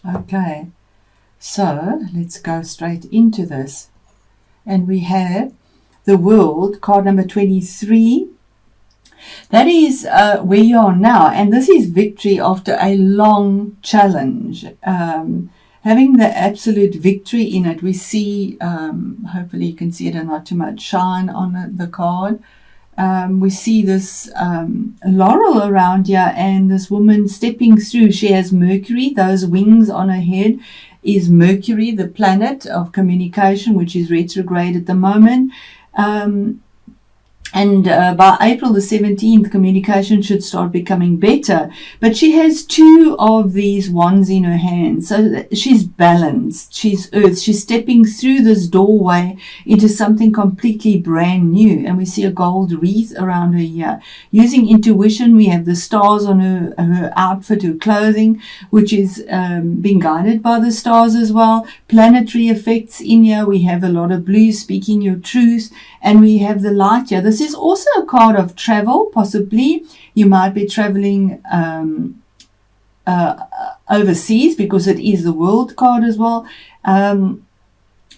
Okay, so let's go straight into this. And we have the World, card number 23. That is where you are now, and this is victory after a long challenge. Having the absolute victory in it, we see, hopefully you can see it and not too much shine on the card. We see this laurel around here, and this woman stepping through. She has Mercury, those wings on her head is Mercury, the planet of communication, which is retrograde at the moment. And by April the 17th, communication should start becoming better. But she has two of these wands in her hand. So she's balanced. She's earth. She's stepping through this doorway into something completely brand new. And we see a gold wreath around her here. Using intuition, we have the stars on her outfit, her clothing, which is being guided by the stars as well. Planetary effects in here. We have a lot of blue, speaking your truth. And we have the light here. This is also a card of travel, possibly. You might be traveling overseas, because it is the World card as well.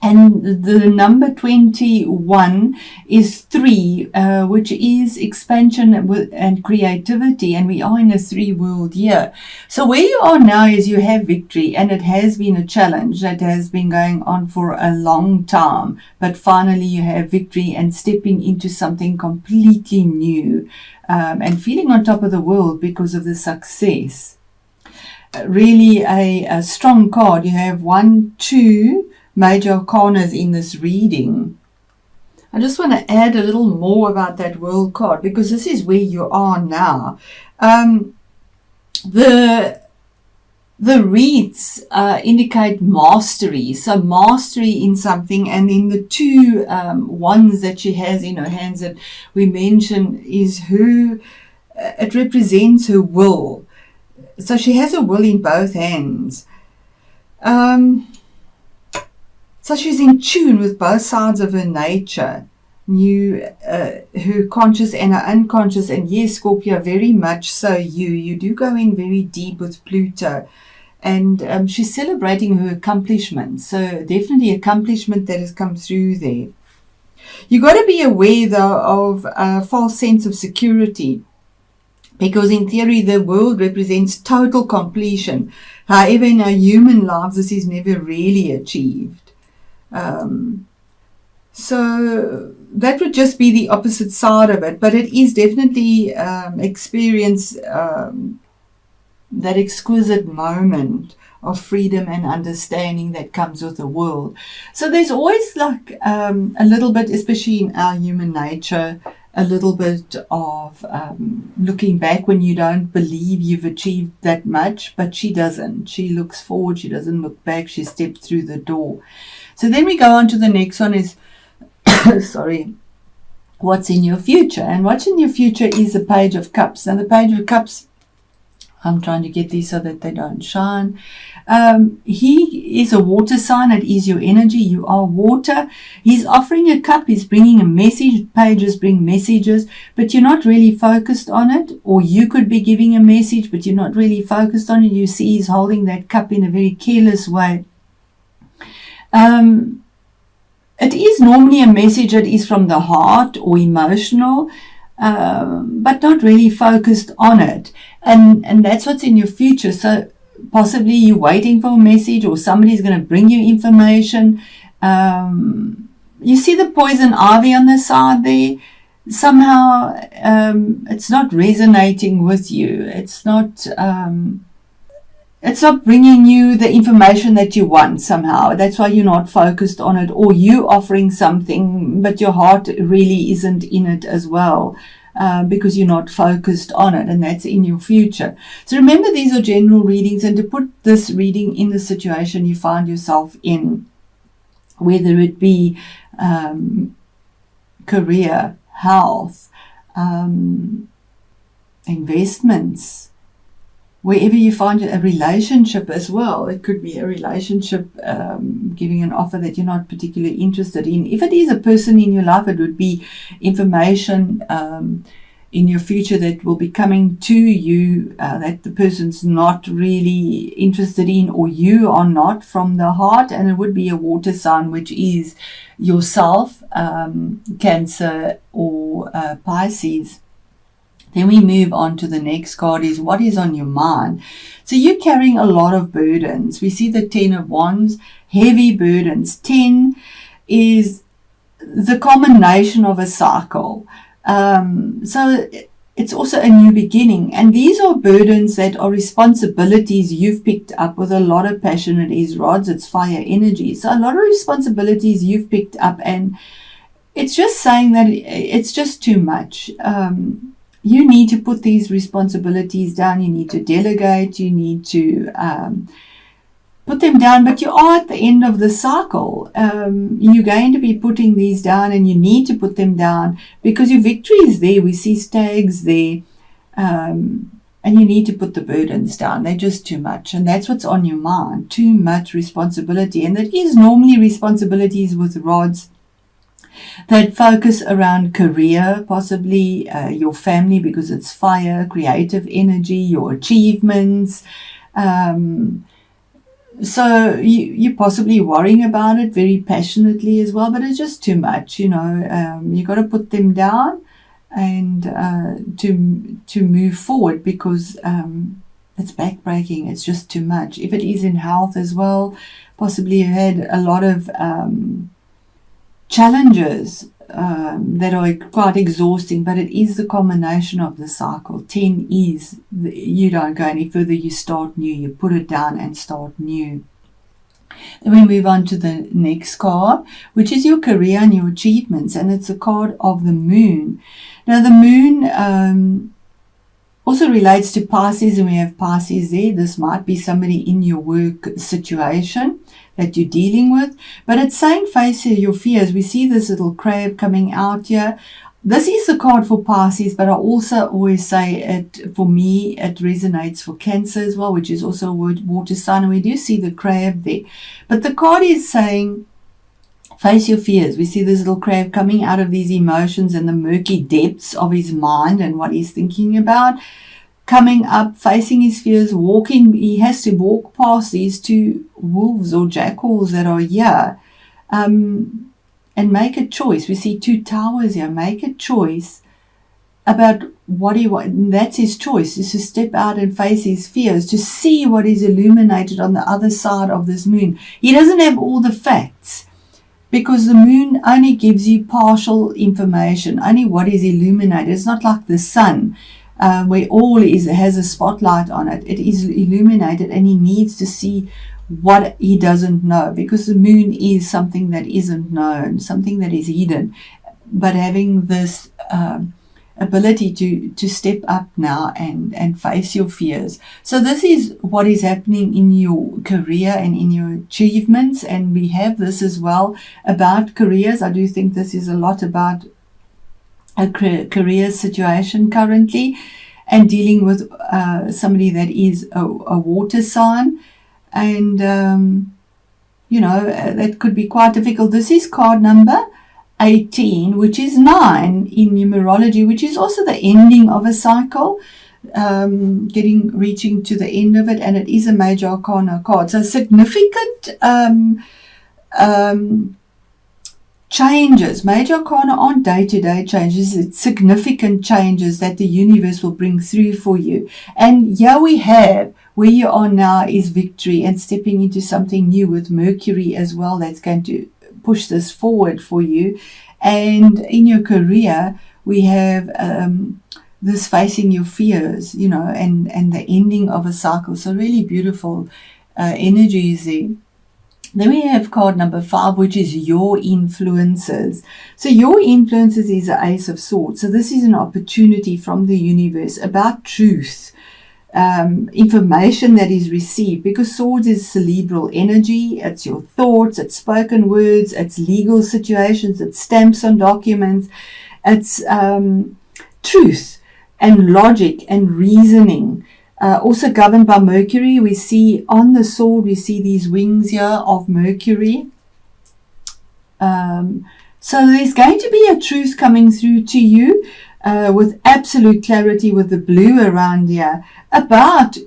And the number 21 is 3, which is expansion and creativity. And we are in a 3-world year. So where you are now is you have victory. And it has been a challenge that has been going on for a long time. But finally you have victory and stepping into something completely new. And feeling on top of the world because of the success. Really a strong card. You have 1, 2... major corners in this reading. I just want to add a little more about that World card, because this is where you are now. The wreaths indicate mastery, so mastery in something, and then the two wands that she has in her hands that we mentioned is it represents her will. So she has a will in both hands. So she's in tune with both sides of her nature, her conscious and her unconscious. And yes, Scorpio, very much so you do go in very deep with Pluto. And she's celebrating her accomplishments. So definitely accomplishment that has come through there. You got to be aware, though, of a false sense of security. Because in theory, the world represents total completion. However, in our human lives, this is never really achieved. So that would just be the opposite side of it, but it is definitely experience that exquisite moment of freedom and understanding that comes with the world. So there's always like a little bit, especially in our human nature, a little bit of looking back when you don't believe you've achieved that much, but she doesn't. She looks forward, she doesn't look back, she stepped through the door. So then we go on to the next one is, what's in your future? And what's in your future is the Page of Cups. And the Page of Cups, I'm trying to get these so that they don't shine. He is a water sign. It is your energy. You are water. He's offering a cup. He's bringing a message. Pages bring messages, but you're not really focused on it. Or you could be giving a message, but you're not really focused on it. You see he's holding that cup in a very careless way. It is normally a message that is from the heart or emotional, but not really focused on it. And that's what's in your future. So possibly you're waiting for a message, or somebody's going to bring you information. You see the poison ivy on the side there. Somehow it's not resonating with you. It's not bringing you the information that you want somehow. That's why you're not focused on it, or you offering something, but your heart really isn't in it as well, because you're not focused on it, and that's in your future. So remember, these are general readings, and to put this reading in the situation you find yourself in, whether it be career, health, investments, wherever you find a relationship as well. It could be a relationship giving an offer that you're not particularly interested in. If it is a person in your life, it would be information in your future that will be coming to you that the person's not really interested in, or you are not from the heart. And it would be a water sign, which is yourself, Cancer or Pisces. Then we move on to the next card, is what is on your mind. So you're carrying a lot of burdens. We see the 10 of Wands, heavy burdens. 10 is the culmination of a cycle. So it's also a new beginning. And these are burdens that are responsibilities you've picked up with a lot of passion. It is rods, it's fire energy. So a lot of responsibilities you've picked up, and it's just saying that it's just too much. You need to put these responsibilities down. You need to delegate. You need to put them down. But you are at the end of the cycle. You're going to be putting these down, and you need to put them down because your victory is there. We see stags there. And you need to put the burdens down. They're just too much. And that's what's on your mind. Too much responsibility. And that is normally responsibilities with rods that focus around career, possibly your family, because it's fire, creative energy, your achievements. So you're possibly worrying about it very passionately as well, but it's just too much. You got to put them down and to move forward, because it's backbreaking. It's just too much. If it is in health as well, possibly you had a lot of challenges that are quite exhausting, but it is the culmination of the cycle. 10 is you don't go any further, you start new, you put it down and start new. Then we move on to the next card, which is your career and your achievements, and it's a card of the moon. Now the moon also relates to Pisces, and we have Pisces there. This might be somebody in your work situation that you're dealing with, but it's saying face your fears. We see this little crab coming out here. This is the card for Pisces, but I also always say it, for me, it resonates for Cancer as well, which is also a water sign, and we do see the crab there. But the card is saying face your fears. We see this little crab coming out of these emotions and the murky depths of his mind and what he's thinking about, coming up, facing his fears, walking. He has to walk past these two wolves or jackals that are here, and make a choice. We see two towers here. Make a choice about what he wants. That's his choice, is to step out and face his fears, to see what is illuminated on the other side of this moon. He doesn't have all the facts, because the moon only gives you partial information, only what is illuminated. It's not like the sun, where all has a spotlight on it. It is illuminated, and he needs to see what he doesn't know, because the moon is something that isn't known, something that is hidden. But having this ability to step up now and face your fears. So this is what is happening in your career and in your achievements, and we have this as well about careers. I do think this is a lot about a career situation currently, and dealing with somebody that is a water sign, and that could be quite difficult. This is card number 18, which is 9 in numerology, which is also the ending of a cycle, reaching to the end of it, and it is a major arcana card. So significant changes. Major arcana aren't day-to-day changes. It's significant changes that the universe will bring through for you. And here we have, where you are now is victory and stepping into something new with Mercury as well. That's going to push this forward for you. And in your career, we have this facing your fears, and the ending of a cycle. So really beautiful energies there. Then we have card number 5, which is your influences. So your influences is the Ace of Swords. So this is an opportunity from the universe about truth, information that is received, because swords is cerebral energy. It's your thoughts, it's spoken words, it's legal situations, it's stamps on documents, it's truth and logic and reasoning. Also governed by Mercury. We see on the sword, we see these wings here of Mercury. So there's going to be a truth coming through to you. with absolute clarity with the blue around here about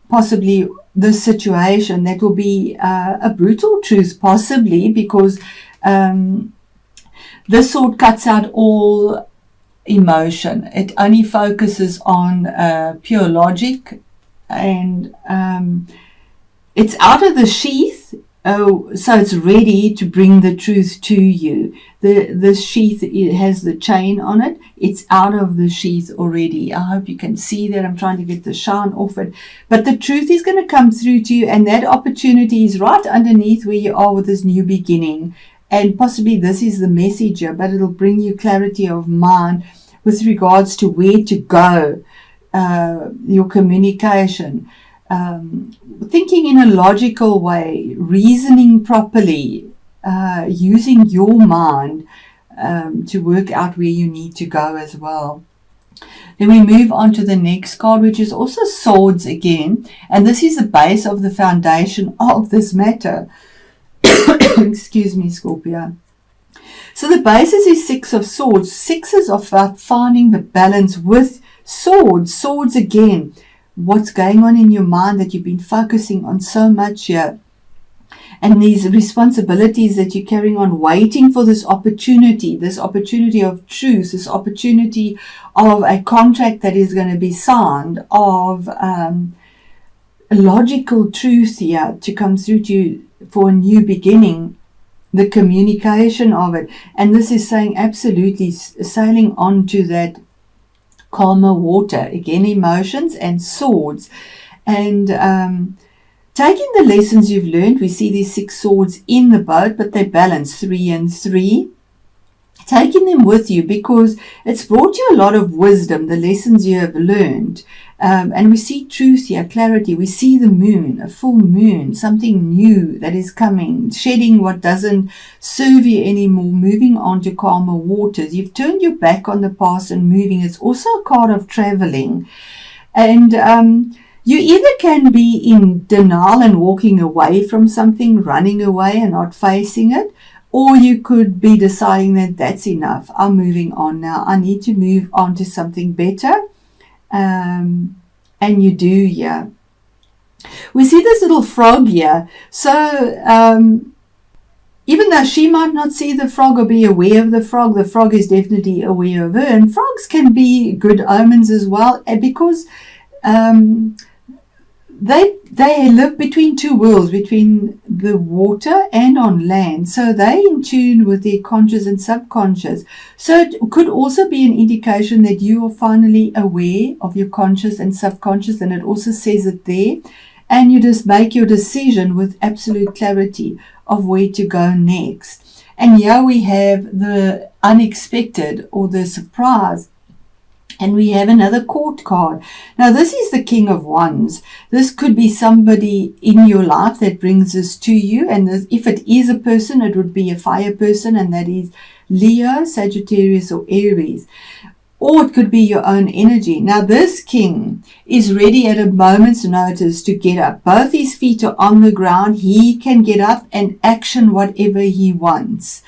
possibly this situation that will be a brutal truth, possibly, because this sword cuts out all emotion. It only focuses on pure logic, and it's out of the sheath. Oh, so it's ready to bring the truth to you. The sheath, it has the chain on it. It's out of the sheath already. I hope you can see that. I'm trying to get the shine off it. But the truth is going to come through to you, and that opportunity is right underneath where you are with this new beginning. And possibly this is the messenger, but it'll bring you clarity of mind with regards to where to go, your communication. Thinking in a logical way, reasoning properly, using your mind to work out where you need to go as well. Then we move on to the next card, which is also swords again, and this is the base of the foundation of this matter. Excuse me, Scorpio. So the basis is Six of Swords. Sixes are about finding the balance with swords. Swords again. What's going on in your mind that you've been focusing on so much here, and these responsibilities that you're carrying on, waiting for this opportunity of truth, this opportunity of a contract that is going to be signed, of logical truth here to come through to you for a new beginning, the communication of it. And this is saying absolutely sailing on to that calmer water, again emotions and swords, and taking the lessons you've learned. We see these 6 swords in the boat, but they balance 3 and 3, taking them with you because it's brought you a lot of wisdom, the lessons you have learned. And we see truth here, clarity. We see the moon, a full moon, something new that is coming, shedding what doesn't serve you anymore, moving on to calmer waters. You've turned your back on the past and moving. It's also a card of traveling. And you either can be in denial and walking away from something, running away and not facing it, or you could be deciding that that's enough. I'm moving on now. I need to move on to something better. And you do, yeah. We see this little frog here. So even though she might not see the frog or be aware of the frog is definitely aware of her. And frogs can be good omens as well, because they live between two worlds, between the water and on land. So they're in tune with their conscious and subconscious. So it could also be an indication that you are finally aware of your conscious and subconscious, and it also says it there. And you just make your decision with absolute clarity of where to go next. And here we have the unexpected or the surprise. And we have another court card. Now, this is the King of Wands. This could be somebody in your life that brings this to you. And if it is a person, it would be a fire person, and that is Leo, Sagittarius, or Aries. Or it could be your own energy. Now, this king is ready at a moment's notice to get up. Both his feet are on the ground. He can get up and action whatever he wants.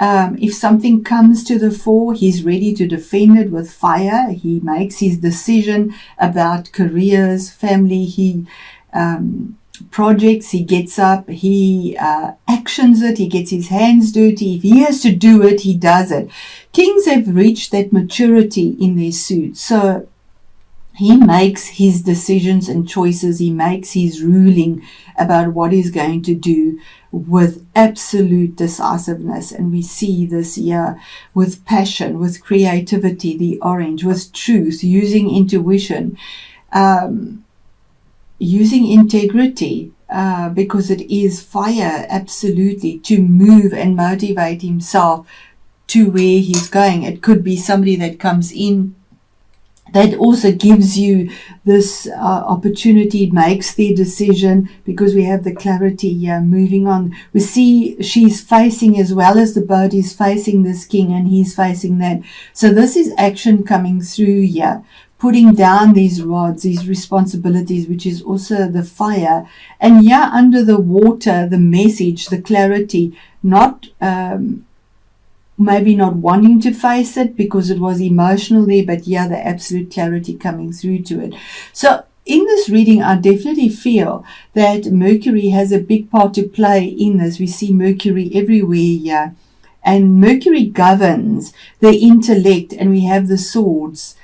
If something comes to the fore, he's ready to defend it with fire. He makes his decision about careers, family, projects. He gets up, he actions it, he gets his hands dirty. If he has to do it, he does it. Kings have reached that maturity in their suit. So he makes his decisions and choices. He makes his ruling about what he's going to do with absolute decisiveness. And we see this here with passion, with creativity, the orange, with truth, using intuition, using integrity, because it is fire, absolutely, to move and motivate himself to where he's going. It could be somebody that comes in that also gives you this opportunity, makes their decision, because we have the clarity here. Moving on, we see she's facing, as well as the boat is facing this king, and he's facing that. So this is action coming through here, putting down these rods, these responsibilities, which is also the fire. And here under the water, the message, the clarity, not maybe not wanting to face it because it was emotional there, but yeah, the absolute clarity coming through to it. So in this reading, I definitely feel that Mercury has a big part to play in this. We see Mercury everywhere here, and Mercury governs the intellect, and we have the swords.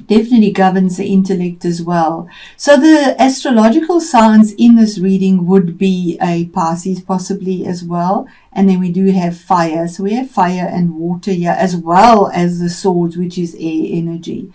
Definitely governs the intellect as well. So the astrological signs in this reading would be a Pisces possibly as well. And then we do have fire. So we have fire and water here, as well as the swords, which is air energy.